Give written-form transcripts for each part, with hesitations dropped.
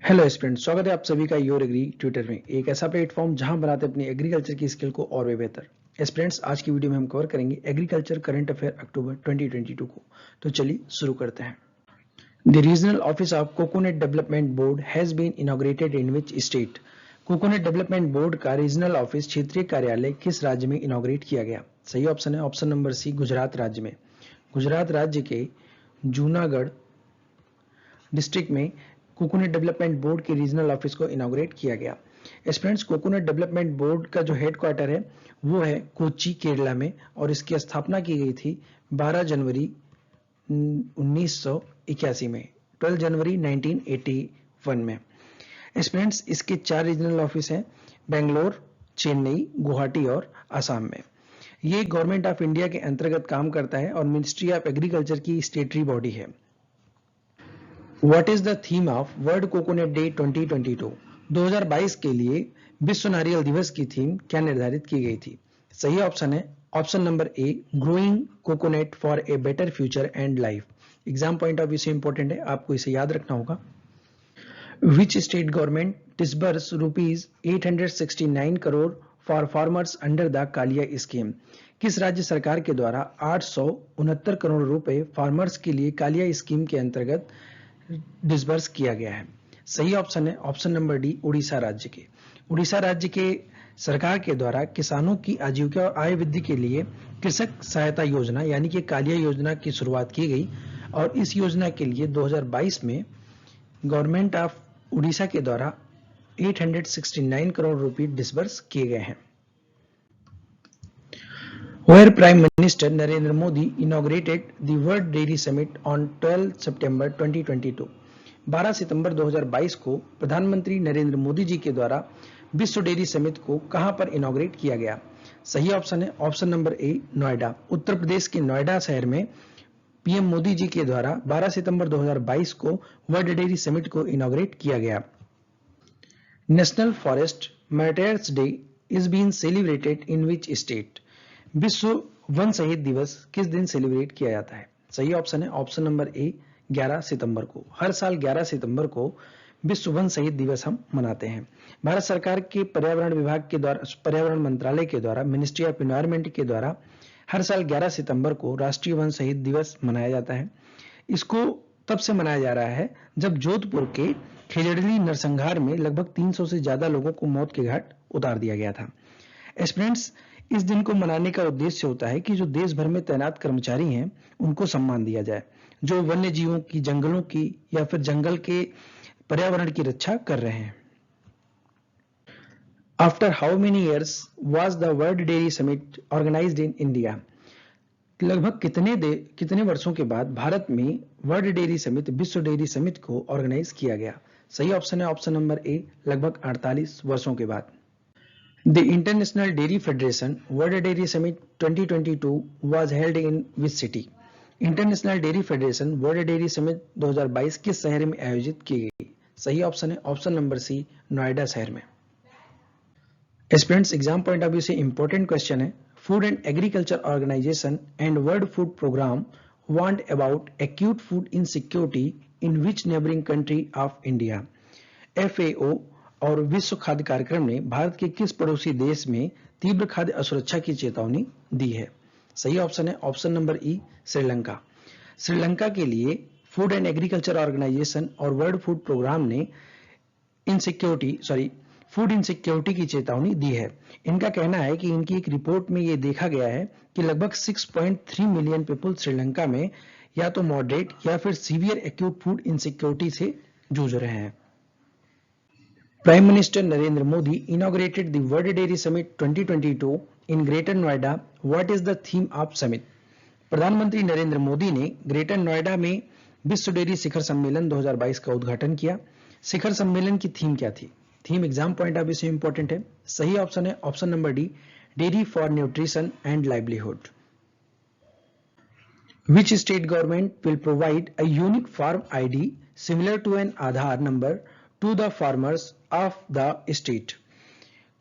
Hello student, स्वागत है आप सभी का योर एग्री ट्विटर में, एक ऐसा प्लेटफॉर्म जहां बनाते अपनी एग्रीकल्चर की स्किल को और भी बेहतर। स्टूडेंट्स, आज की वीडियो में हम कवर करेंगे एग्रीकल्चर करंट अफेयर अक्टूबर 2022 को। तो चलिए शुरू करते हैं। The regional office of coconut development board has been inaugurated in which state? Coconut development board का रीजनल ऑफिस क्षेत्रीय कार्यालय किस राज्य में इनॉग्रेट किया गया? सही ऑप्शन है ऑप्शन नंबर सी, गुजरात राज्य में। गुजरात राज्य के जूनागढ़ डिस्ट्रिक्ट में कोकोनट डेवलपमेंट बोर्ड के रीजनल ऑफिस को इनॉग्रेट किया गया। स्टूडेंट्स, कोकोनट डेवलपमेंट बोर्ड का जो हेडक्वार्टर है वो है कोच्चि, केरला में, और इसकी स्थापना की गई थी 12 जनवरी 1981 में, 12 जनवरी 1981 में। स्टूडेंट्स, इसके 4 रीजनल ऑफिस हैं, बेंगलोर, चेन्नई, गुवाहाटी और असम में। ये गवर्नमेंट ऑफ इंडिया के अंतर्गत काम करता है और मिनिस्ट्री ऑफ एग्रीकल्चर की स्टेटरी बॉडी है। What is the theme of World Coconut Day 2022? 2022 के लिए विश्व नारियल दिवस की थीम क्या निर्धारित की गई थी? सही ऑप्शन है option number A, growing coconut for a better future and life. Exam point of view से इंपॉर्टेंट है, आपको इसे याद रखना होगा। Which state government disburse rupees 869 crore for farmers under the Kalia scheme? किस राज्य सरकार के द्वारा 869 करोड़ रुपए फार्मर्स के लिए कालिया स्कीम के अंतर्गत डिसबर्स किया गया है? सही ऑप्शन है ऑप्शन नंबर डी, उड़ीसा राज्य के। उड़ीसा राज्य के सरकार के द्वारा किसानों की आजीविका और आय वृद्धि के लिए कृषक सहायता योजना यानी कि कालिया योजना की शुरुआत की गई, और इस योजना के लिए 2022 में गवर्नमेंट ऑफ उड़ीसा के द्वारा 869 करोड़ रुपए डिसबर्स किए गए हैं। Where Prime Minister Narendra Modi inaugurated the World Dairy Summit on 12 September 2022? 12 सितंबर 2022 को प्रधानमंत्री नरेंद्र मोदी जी के द्वारा विश्व डेयरी समिट को कहां पर इनॉग्रेट किया गया? सही ऑप्शन है ऑप्शन नंबर ए, नोएडा। उत्तर प्रदेश के नोएडा शहर में पीएम मोदी जी के द्वारा 12 सितंबर 2022 को वर्ल्ड डेयरी समिट को इनॉग्रेट किया गया। National forest martyrs day is been celebrated in which state? विश्व वन शहीद दिवस किस दिन सेलिब्रेट किया जाता है? सही ऑप्शन है ऑप्शन नंबर ए, 11 सितंबर को। हर साल 11 सितंबर को विश्व वन शहीद दिवस हम मनाते हैं। भारत सरकार के पर्यावरण विभाग के द्वारा, पर्यावरण मंत्रालय के द्वारा, मिनिस्ट्री ऑफ एनवायरनमेंट के द्वारा हर साल 11 सितंबर को राष्ट्रीय वन शहीद दिवस मनाया जाता है। इसको तब से मनाया जा रहा है जब जोधपुर के खेजड़ली नरसंहार में लगभग 300 से ज्यादा लोगों को मौत के घाट उतार दिया गया था। स्टूडेंट्स, इस दिन को मनाने का उद्देश्य होता है कि जो देश भर में तैनात कर्मचारी हैं उनको सम्मान दिया जाए, जो वन्य जीवों की, जंगलों की या फिर जंगल के पर्यावरण की रक्षा कर रहे हैं। After how many years was the world dairy summit organised in India? लगभग कितने वर्षों के बाद भारत में वर्ल्ड डेयरी समिट, विश्व डेयरी समिट को ऑर्गेनाइज किया गया? सही ऑप्शन है ऑप्शन नंबर ए, लगभग 48 वर्षों के बाद। The International Dairy Federation World Dairy Summit 2022 was held in which city? International dairy federation world dairy summit 2022 किस शहर में आयोजित की गई? सही ऑप्शन है ऑप्शन नंबर सी, नोएडा शहर में। Students, exam point of view से इंपॉर्टेंट क्वेश्चन है। Food and agriculture organisation and world food programme warned about acute food insecurity in which neighbouring country of India? FAO और विश्व खाद्य कार्यक्रम ने भारत के किस पड़ोसी देश में तीव्र खाद्य असुरक्षा की चेतावनी दी है? सही ऑप्शन है ऑप्शन नंबर ई, श्रीलंका। श्रीलंका के लिए फूड एंड एग्रीकल्चर ऑर्गेनाइजेशन और वर्ल्ड फूड प्रोग्राम ने फूड इनसिक्योरिटी की चेतावनी दी है। इनका कहना है कि इनकी एक रिपोर्ट में यह देखा गया है कि लगभग 6.3 मिलियन पीपल श्रीलंका में या तो मॉडरेट या फिर सीवियर एक्यूट फूड इनसिक्योरिटी से जूझ रहे हैं। Prime Minister Narendra Modi inaugurated the World Dairy Summit 2022 in Greater Noida. What is the theme of summit? प्रधानमंत्री नरेंद्र मोदी ने ग्रेटर नोएडा में विश्व डेयरी शिखर सम्मेलन 2022 का उद्घाटन किया। शिखर सम्मेलन की थीम क्या थी? Theme exam point of view से इंपॉर्टेंट है। सही ऑप्शन है option number D, dairy for nutrition and livelihood. Which state government will provide a unique farm ID similar to an Aadhaar number to the farmers of the state?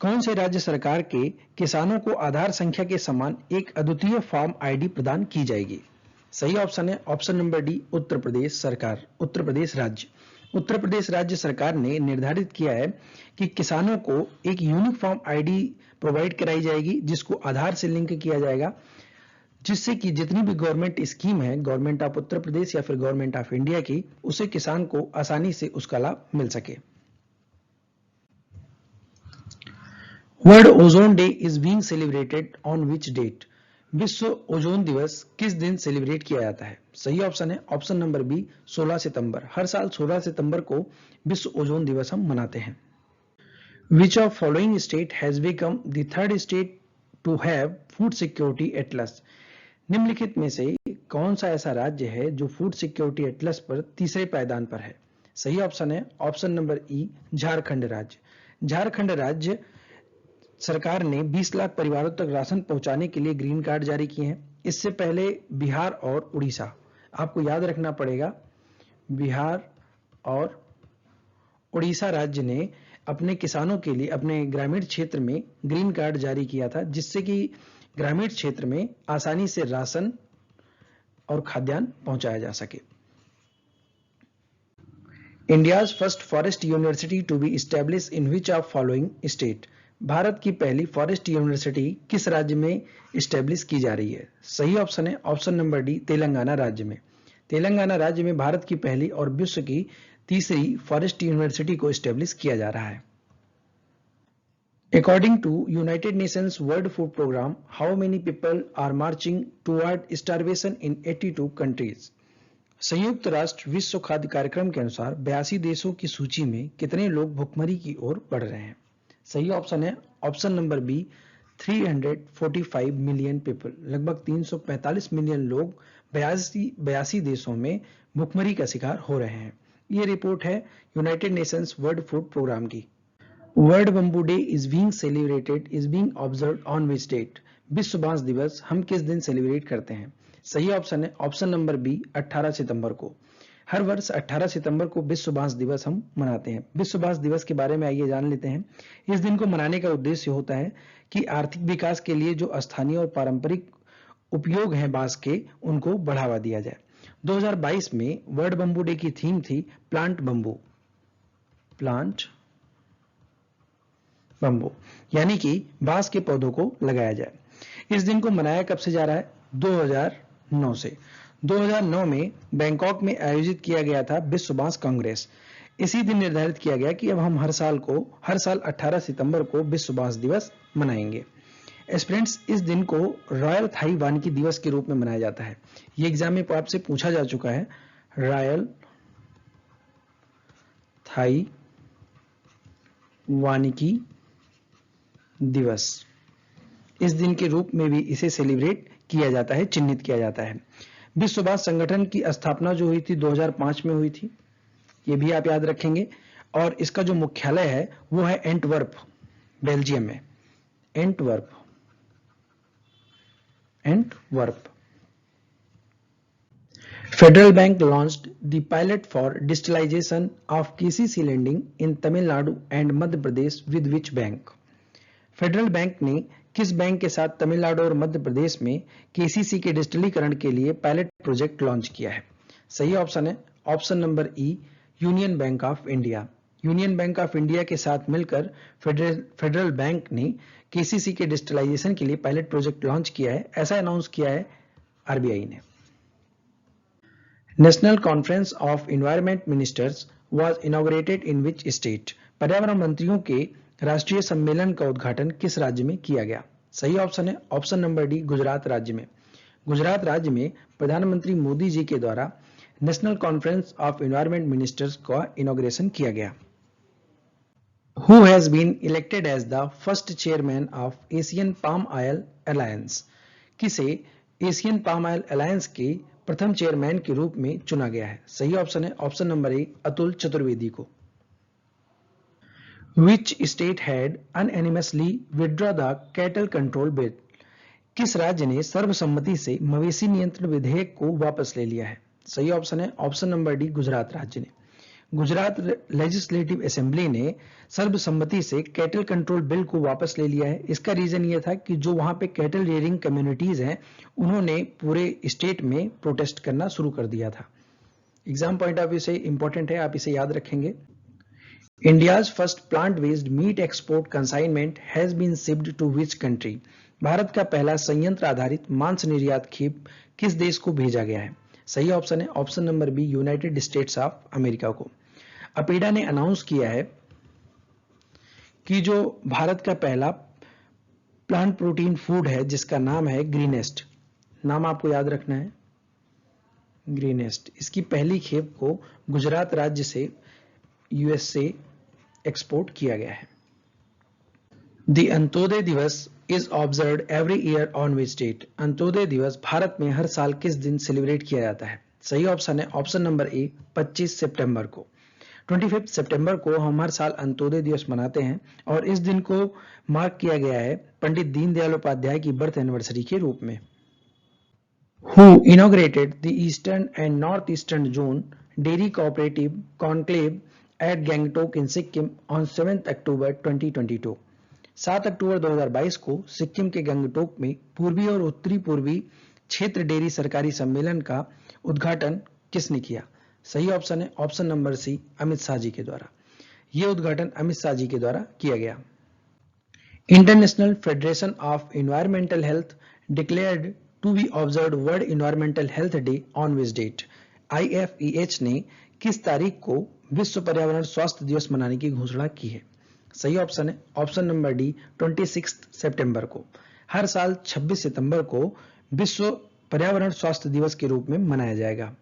कौन से राज्य सरकार के किसानों को आधार संख्या के समान एक अद्वितीय फार्म आईडी प्रदान की जाएगी? सही ऑप्शन है option number D, Uttar Pradesh सरकार, उत्तर प्रदेश राज्य। उत्तर प्रदेश राज्य सरकार ने निर्धारित किया है कि किसानों को एक यूनिफॉर्म आईडी प्रोवाइड कराई जाएगी, जिसको आधार से लिंक किया जाएगा, जिससे कि जितनी भी गवर्नमेंट स्कीम है, गवर्नमेंट ऑफ उत्तर प्रदेश या फिर गवर्नमेंट ऑफ इंडिया की, उसे किसान को आसानी से उसका लाभ मिल सके। World ozone day is being celebrated on which date? विश्व ओजोन दिवस किस दिन सेलिब्रेट किया जाता है? सही ऑप्शन है ऑप्शन नंबर बी 16 सितंबर। हर साल 16 सितंबर को विश्व ओजोन दिवस हम मनाते हैं। Which of following state has become the third state to have food security atlas? निम्नलिखित में से कौन सा ऐसा राज्य है जो फूड सिक्योरिटी एटलस पर तीसरे पायदान पर है? सही ऑप्शन है ऑप्शन नंबर ई झारखंड राज्य। झारखंड राज्य सरकार ने 20 लाख परिवारों तक राशन पहुंचाने के लिए ग्रीन कार्ड जारी किए हैं। इससे पहले बिहार और उड़ीसा, आपको याद रखना पड़ेगा, बिहार और उड़ीसा राज्य ने अपने किसानों के लिए अपने ग्रामीण क्षेत्र में ग्रीन कार्ड जारी किया था, जिससे कि ग्रामीण क्षेत्र में आसानी से राशन और खाद्यान्न पहुंचाया जा सके। India's first forest university to be established in which of following state? Bharat की पहली फॉरेस्ट यूनिवर्सिटी किस राज्य में एस्टैब्लिश की जा रही है? सही ऑप्शन है ऑप्शन नंबर डी तेलंगाना राज्य में। तेलंगाना राज्य में भारत की पहली और विश्व की तीसरी फॉरेस्ट यूनिवर्सिटी को एस्टैब्लिश किया जा रहा है। According to United Nations World Food Program, how many people are marching toward starvation in 82 countries? संयुक्त राष्ट्र विश्व खाद्य कार्यक्रम के अनुसार 82 देशों की सूची में कितने लोग भुखमरी की ओर बढ़ रहे हैं? सही ऑप्शन है option number B 345 million people. लगभग 345 मिलियन लोग 82 देशों में भुखमरी का शिकार हो रहे हैं। ये रिपोर्ट है United Nations World food Programme की। World Bamboo Day is being observed on which date? विश्व बांस दिवस हम किस दिन सेलिब्रेट करते हैं? सही ऑप्शन है ऑप्शन नंबर बी 18 सितंबर को। हर वर्ष 18 सितंबर को विश्व बांस दिवस हम मनाते हैं। विश्व बांस दिवस के बारे में आइए जान लेते हैं। इस दिन को मनाने का उद्देश्य होता है कि आर्थिक विकास के लिए जो स्थानीय और पारंपरिक उपयोग हैं बांस के, उनको बढ़ावा दिया जाए। 2022 में वर्ल्ड बम्बू डे की थीम थी प्लांट बम्बू, यानी कि बांस के पौधों को लगाया जाए। इस दिन को मनाया कब से जा रहा है? 2009 से। 2009 में बैंकॉक में आयोजित किया गया था विश्व बांस कांग्रेस। इसी दिन निर्धारित किया गया कि अब हम हर साल 18 सितंबर को विश्व बांस दिवस मनाएंगे। स्टूडेंट्स, इस दिन को रॉयल थाई वानिकी दिवस के रूप में मनाया जाता है। ये एग्जाम में आपसे पूछा जा चुका है। रॉयल थाई वानिकी दिवस, इस दिन के रूप में भी इसे सेलिब्रेट किया जाता है, चिन्हित किया जाता है। विश्व बांस संगठन की स्थापना जो हुई थी 2005 में हुई थी, ये भी आप याद रखेंगे। और इसका जो मुख्यालय है वो है एंटवर्प, बेल्जियम में। Antwerp. Federal Bank launched the pilot for digitalization of KCC lending in Tamil Nadu and Madhya Pradesh with which bank? Federal bank ने किस बैंक के साथ तमिलनाडु और मध्य प्रदेश में केसीसी के डिजिटलीकरण के लिए पायलट प्रोजेक्ट लॉन्च किया है? सही ऑप्शन है option number E union bank of India. Union bank of India के साथ मिलकर फेडरल बैंक ने केसीसी के डिजिटलाइजेशन के लिए पायलट प्रोजेक्ट लॉन्च किया है, ऐसा अनाउंस किया है आरबीआई ने। National conference of environment ministers was inaugurated in which state? पर्यावरण मंत्रियों के राष्ट्रीय सम्मेलन का उद्घाटन किस राज्य में किया गया? सही ऑप्शन है ऑप्शन नंबर डी गुजरात राज्य में। गुजरात राज्य में प्रधानमंत्री मोदी जी के द्वारा national conference of environment ministers का इनॉग्रेशन किया गया। Who has been elected as the first chairman of Asian Palm Oil Alliance? किसे एशियन पाम ऑयल अलायंस के प्रथम चेयरमैन के रूप में चुना गया है? सही ऑप्शन है ऑप्शन नंबर ए अतुल चतुर्वेदी को। Which state had unanimously withdraw the cattle control bill? किस राज्य ने सर्वसम्मति से मवेशी नियंत्रण विधेयक को वापस ले लिया है? सही ऑप्शन है ऑप्शन नंबर डी गुजरात राज्य ने। गुजरात लेजिस्लेटिव असेंबली ने सर्वसम्मति से कैटल कंट्रोल बिल को वापस ले लिया है। इसका रीजन ये था कि जो वहां पे कैटल रेयरिंग कम्युनिटीज हैं, उन्होंने पूरे स्टेट में प्रोटेस्ट करना शुरू कर दिया था। एग्जाम पॉइंट ऑफ व्यू से इंपॉर्टेंट है, आप इसे याद रखेंगे। India's first plant based meat export consignment has been shipped to which country? Bharat का पहला संयंत्र आधारित मांस निर्यात खेप किस देश को भेजा गया है? सही ऑप्शन है option number B, United States of America को। अपेडा ने अनाउंस किया है कि जो भारत का पहला प्लांट प्रोटीन फूड है जिसका नाम है ग्रीनेस्ट, नाम आपको याद रखना है ग्रीनेस्ट, इसकी पहली खेप को गुजरात राज्य से यूएस से एक्सपोर्ट किया गया है। The Antyodaya Diwas is observed every year on which date? Antyodaya Diwas Bharat में हर साल किस दिन सेलिब्रेट किया जाता है? सही ऑप्शन है ऑप्शन नंबर ए, 25 सितंबर को। 25 सितंबर को हम हर साल अंत्योदय दिवस मनाते हैं और इस दिन को मार्क किया गया है पंडित दीनदयाल उपाध्याय की बर्थ एनिवर्सरी के रूप में। Who inaugurated the Eastern and Northeastern Zone Dairy Cooperative Conclave at Gangtok in Sikkim on 7th October 2022? 7 अक्टूबर 2022 को सिक्किम के गंगटोक में पूर्वी और उत्तरी पूर्वी क्षेत्र डेयरी सरकारी सम्मेलन का उद्घाटन किसने किया? सही ऑप्शन है option number C, Amit Shah ji के द्वारा। यह उद्घाटन अमित शाह जी के द्वारा किया गया। International federation of environmental health declared to be observed world environmental health day on which date? IFEH ने किस तारीख को विश्व पर्यावरण स्वास्थ्य दिवस मनाने की घोषणा की है? सही ऑप्शन है ऑप्शन नंबर डी, 26 सितंबर को। हर साल 26 सितंबर को विश्व पर्यावरण स्वास्थ्य दिवस के रूप में मनाया जाएगा।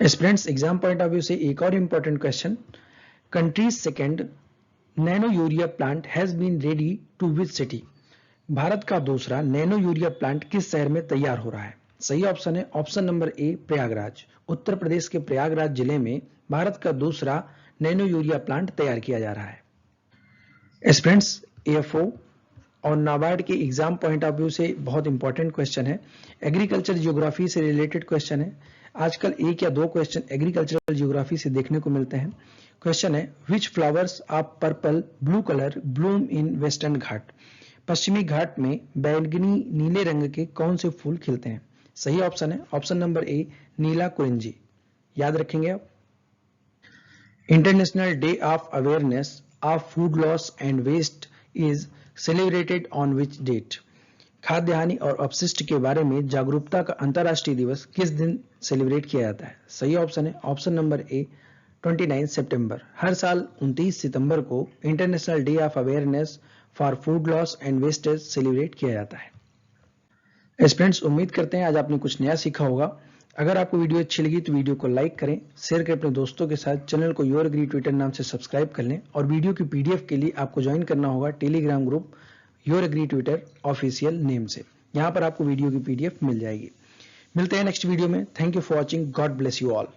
Students, exam point of view से एक और important question, country's second nano urea plant has been ready to which city? Bharat का दूसरा नैनो यूरिया प्लांट किस शहर में तैयार हो रहा है? सही ऑप्शन है ऑप्शन नंबर ए, प्रयागराज। उत्तर प्रदेश के प्रयागराज जिले में भारत का दूसरा नैनो यूरिया प्लांट तैयार किया जा रहा है। स्टूडेंट्स, AFO और नाबार्ड के एग्जाम पॉइंट ऑफ व्यू से बहुत इंपॉर्टेंट क्वेश्चन है, एग्रीकल्चर जियोग्राफी से रिलेटेड क्वेश्चन है। आजकल एक या दो क्वेश्चन एग्रीकल्चरल जियोग्राफी से देखने को मिलते हैं। क्वेश्चन है, which flowers of purple blue colour bloom in western Ghat? पश्चिमी घाट में बैंगनी नीले रंग के कौन से फूल खिलते हैं? सही ऑप्शन है ऑप्शन नंबर ए, नीला कुरिंजी। याद रखेंगे आप। International day of awareness of food loss and waste is celebrated on which date? खाद्य हानि और अपशिष्ट के बारे में जागरूकता का अंतर्राष्ट्रीय दिवस किस दिन सेलिब्रेट किया जाता है? सही ऑप्शन है ऑप्शन नंबर ए, 29 सितंबर। हर साल 29 सितंबर को international day of awareness for food loss and wastage celebrate किया जाता है। स्टूडेंट्स, उम्मीद करते हैं आज आपने कुछ नया सीखा होगा। अगर आपको वीडियो अच्छी लगी तो वीडियो को लाइक करें, शेयर करें अपने दोस्तों के साथ, चैनल को योर एग्री ट्विटर नाम से सब्सक्राइब कर लें और वीडियो की PDF के लिए आपको ज्वाइन करना होगा Telegram group your agri Twitter official name से। यहाँ पर आपको वीडियो की PDF मिल जाएगी। मिलते हैं नेक्स्ट वीडियो में। Thank you for watching. God bless you all.